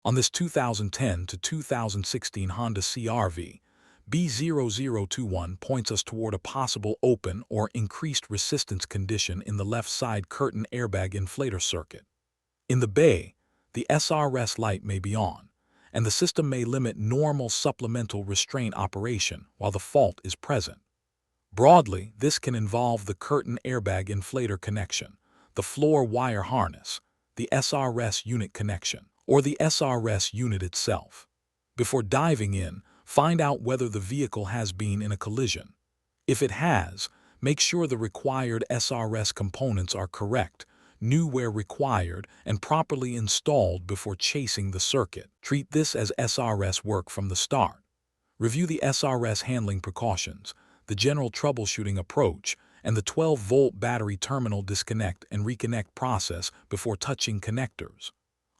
On this 2010 to 2016 Honda CR-V, B0021 points us toward a possible open or increased resistance condition in the left side curtain airbag inflator circuit. In the bay, the SRS light may be on, and the system may limit normal supplemental restraint operation while the fault is present. Broadly, this can involve the curtain airbag inflator connection, the floor wire harness, the SRS unit connection, or the SRS unit itself. Before diving in, find out whether the vehicle has been in a collision. If it has, make sure the required SRS components are correct, new where required, and properly installed before chasing the circuit. Treat this as SRS work from the start. Review the SRS handling precautions, the general troubleshooting approach, and the 12-volt battery terminal disconnect and reconnect process before touching connectors.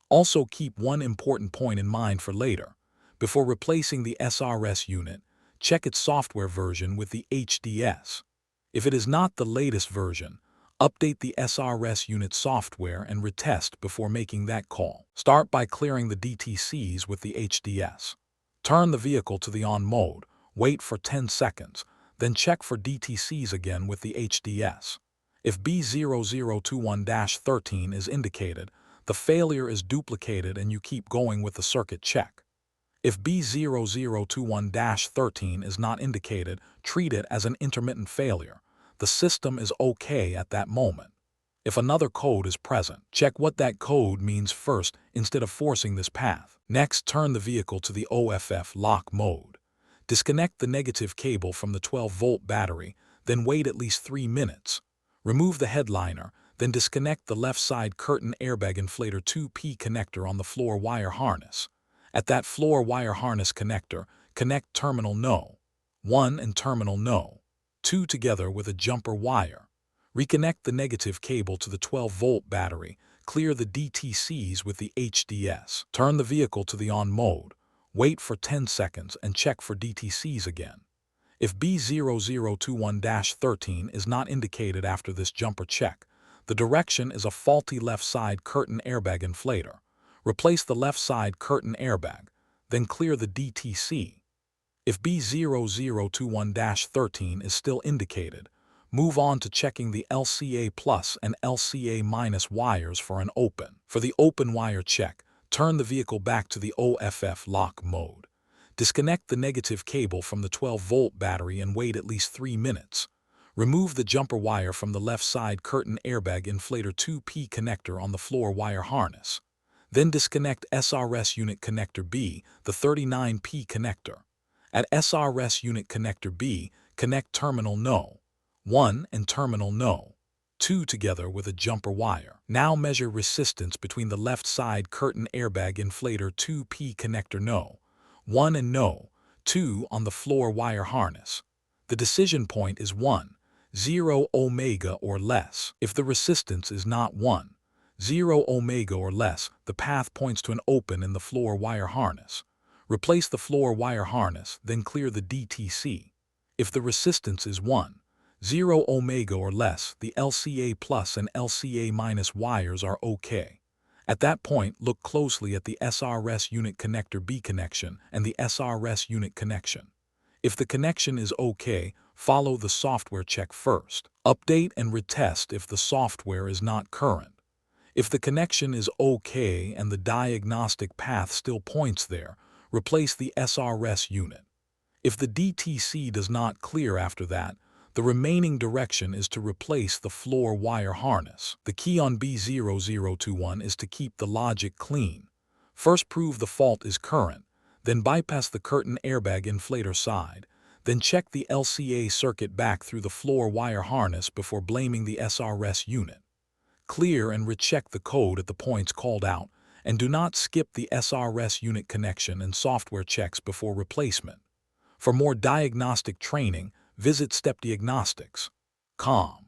Also keep one important point in mind for later. Before replacing the SRS unit, check its software version with the HDS. If it is not the latest version, update the SRS unit software and retest before making that call. Start by clearing the DTCs with the HDS. Turn the vehicle to the on mode, wait for 10 seconds, then check for DTCs again with the HDS. If B0021-13 is indicated, the failure is duplicated and you keep going with the circuit check. If B0021-13 is not indicated, treat it as an intermittent failure. The system is okay at that moment. If another code is present, check what that code means first instead of forcing this path. Next, turn the vehicle to the OFF lock mode. Disconnect the negative cable from the 12-volt battery, then wait at least 3 minutes. Remove the headliner, then disconnect the left side curtain airbag inflator 2P connector on the floor wire harness. At that floor wire harness connector, connect terminal No. 1 and terminal No. 2 together with a jumper wire. Reconnect the negative cable to the 12-volt battery, clear the DTCs with the HDS. Turn the vehicle to the on mode, wait for 10 seconds and check for DTCs again. If B0021-13 is not indicated after this jumper check, the direction is a faulty left side curtain airbag inflator. Replace the left side curtain airbag, then clear the DTC. If B0021-13 is still indicated, move on to checking the LCA plus and LCA minus wires for an open. For the open wire check, turn the vehicle back to the OFF lock mode. Disconnect the negative cable from the 12-volt battery and wait at least 3 minutes. Remove the jumper wire from the left side curtain airbag inflator 2P connector on the floor wire harness. Then disconnect SRS unit connector B, the 39P connector. At SRS unit connector B, connect terminal No. 1 and terminal No. 2 together with a jumper wire. Now measure resistance between the left side curtain airbag inflator 2P connector No. 1 and No. 2 on the floor wire harness. The decision point is 1.0 ohms or less. If the resistance is not 1.0 ohms or less, the path points to an open in the floor wire harness. Replace the floor wire harness, then clear the DTC. If the resistance is 1.0 ohms or less, the LCA plus and LCA minus wires are okay. At that point, look closely at the SRS unit connector B connection and the SRS unit connection. If the connection is okay, follow the software check first. Update and retest if the software is not current. If the connection is okay and the diagnostic path still points there, replace the SRS unit. If the DTC does not clear after that, the remaining direction is to replace the floor wire harness. The key on B0021 is to keep the logic clean. First prove the fault is current, then bypass the curtain airbag inflator side, then check the LCA circuit back through the floor wire harness before blaming the SRS unit. Clear and recheck the code at the points called out, and do not skip the SRS unit connection and software checks before replacement. For more diagnostic training, visit stepdiagnostics.com.